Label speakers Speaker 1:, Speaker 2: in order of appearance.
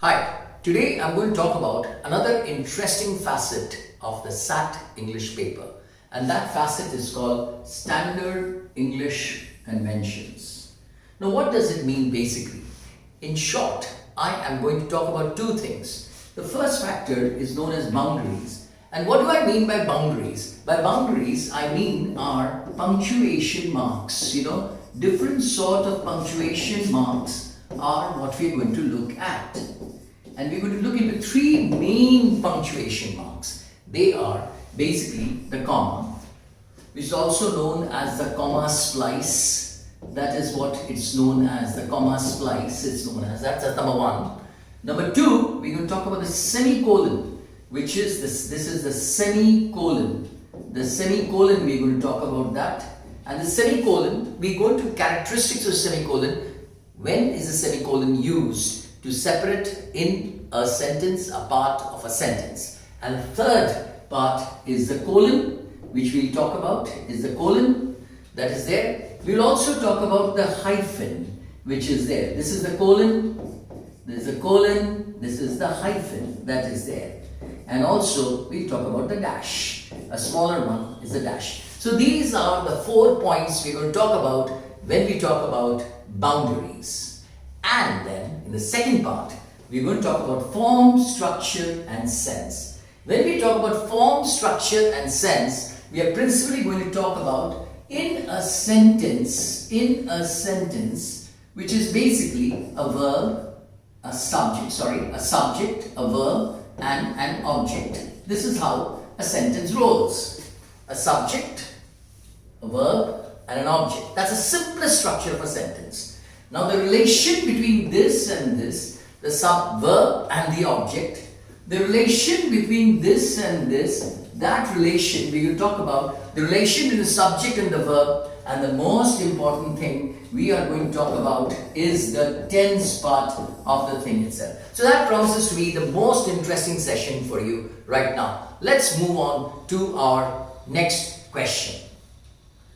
Speaker 1: Hi, today I'm going to talk about another interesting facet of the SAT English paper, and that facet is called Standard English Conventions. Now, what does it mean basically? In short, I am going to talk about two things. The first factor is known as boundaries. And what do I mean by boundaries? By boundaries, I mean our punctuation marks. Different sort of punctuation marks are what we are going to look at. And we're going to look into three main punctuation marks. They are basically the comma, which is also known as the comma splice. That is what it's known as, the comma splice. It's known as that's number one. Number two, we're going to talk about the semicolon, which is this. This is the semicolon. The semicolon, we're going to talk about that. And the semicolon, we go into characteristics of semicolon. When is a semicolon used to separate in a sentence a part of a sentence? And the third part is the colon, which we'll talk about, is the colon that is there. We'll also talk about the hyphen, which is there. This is the colon, this is the colon, this is the hyphen that is there. And also we'll talk about the dash. A smaller one is the dash. So these are the 4 points we're going to talk about when we talk about boundaries. And then in the second part, we're going to talk about form, structure and sense. When we talk about form, structure and sense, we are principally going to talk about in a sentence, which is basically a verb, a subject, a verb and an object. This is how a sentence rolls. A subject, a verb and an object. That's the simplest structure of a sentence. Now the relation between this and this, the verb and the object, the relation between this and this, that relation we will talk about, the relation between the subject and the verb, and the most important thing we are going to talk about is the tense part of the thing itself. So that promises to be the most interesting session for you right now. Let's move on to our next question.